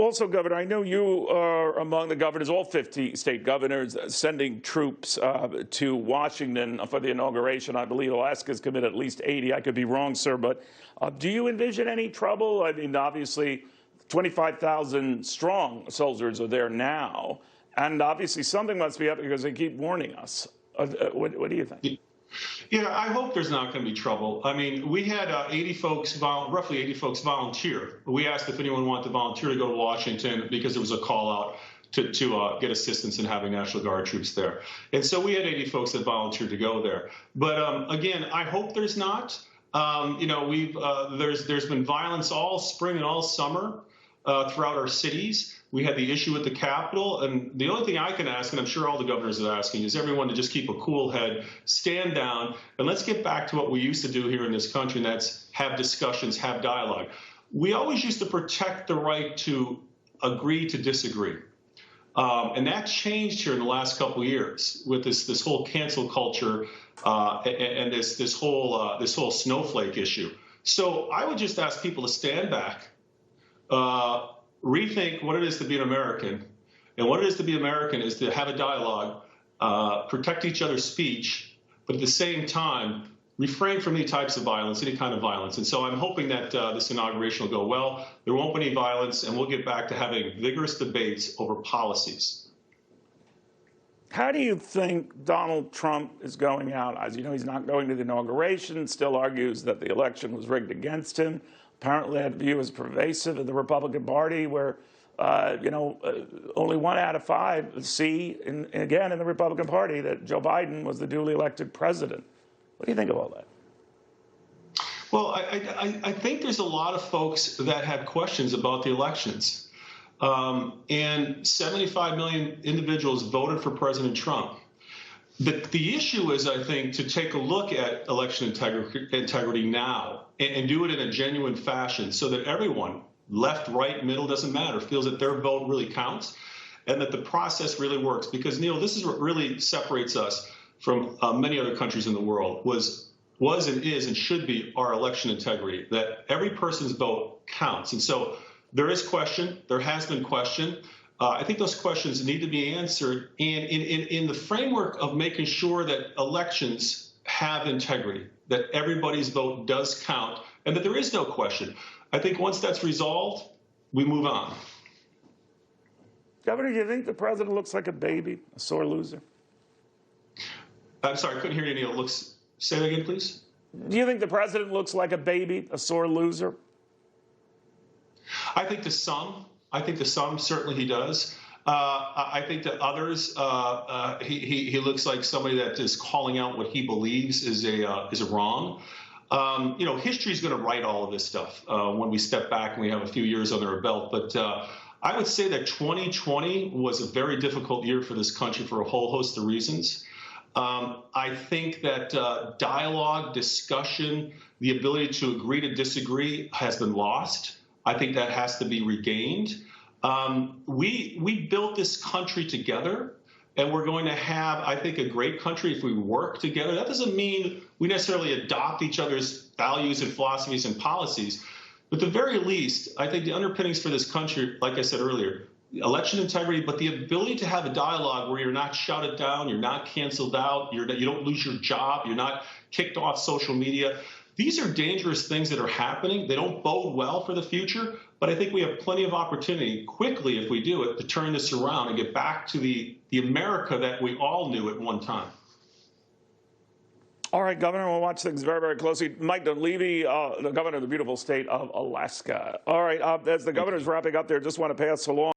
Also, Governor, I know you are among the governors, all 50 state governors, sending troops to Washington for the inauguration. I believe Alaska's committed at least 80. I could be wrong, sir, but do you envision any trouble? I mean, obviously, 25,000 strong soldiers are there now, and obviously something must be up because they keep warning us. What do you think? Yeah, I hope there's not going to be trouble. I mean, we had roughly 80 folks volunteer. We asked if anyone wanted to volunteer to go to Washington because there was a call out to get assistance in having National Guard troops there. And so we had 80 folks that volunteered to go there. But again, I hope there's not. You know, there's been violence all spring and all summer throughout our cities. We had the issue with the Capitol, and the only thing I can ask, and I'm sure all the governors are asking, is everyone to just keep a cool head, stand down, and let's get back to what we used to do here in this country, and that's have discussions, have dialogue. We always used to protect the right to agree to disagree. And that changed here in the last couple of years with this whole cancel culture and this whole snowflake issue. So I would just ask people to stand back, rethink what it is to be an American. And what it is to be American is to have a dialogue, protect each other's speech, but at the same time, refrain from any types of violence, any kind of violence. And so I'm hoping that this inauguration will go well. There won't be any violence, and we'll get back to having vigorous debates over policies. How do you think Donald Trump is going out? As you know, he's not going to the inauguration, still argues that the election was rigged against him. Apparently that view is pervasive in the Republican Party, where, only 1 out of 5 see, again, in the Republican Party, that Joe Biden was the duly elected president. What do you think of all that? Well, I think there's a lot of folks that have questions about the elections. And 75 million individuals voted for President Trump. The issue is, I think, to take a look at election integrity now and do it in a genuine fashion so that everyone, left, right, middle, doesn't matter, feels that their vote really counts and that the process really works. Because, Neil, this is what really separates us from many other countries in the world, was and is and should be our election integrity, that every person's vote counts. And so there is question. There has been question. I think those questions need to be answered in the framework of making sure that elections have integrity, that everybody's vote does count, and that there is no question. I think once that's resolved, we move on. Governor, do you think the president looks like a baby, a sore loser? I'm sorry, I couldn't hear you, Neil. Say that again, please. Do you think the president looks like a baby, a sore loser? I think to some. Certainly he does. I think to others, he looks like somebody that is calling out what he believes is a wrong. You know, history is going to write all of this stuff when we step back and we have a few years under our belt. But I would say that 2020 was a very difficult year for this country for a whole host of reasons. I think that dialogue, discussion, the ability to agree to disagree has been lost. I think that has to be regained. We built this country together, and we're going to have, I think, a great country if we work together. That doesn't mean we necessarily adopt each other's values and philosophies and policies. But at the very least, I think the underpinnings for this country, like I said earlier, election integrity, but the ability to have a dialogue where you're not shouted down, you're not canceled out, you don't lose your job, you're not kicked off social media. These are dangerous things that are happening. They don't bode well for the future, but I think we have plenty of opportunity quickly, if we do it, to turn this around and get back to the America that we all knew at one time. All right, Governor, we'll watch things very, very closely. Mike Dunleavy, the governor of the beautiful state of Alaska. All right, as the governor's wrapping up there, just want to pass along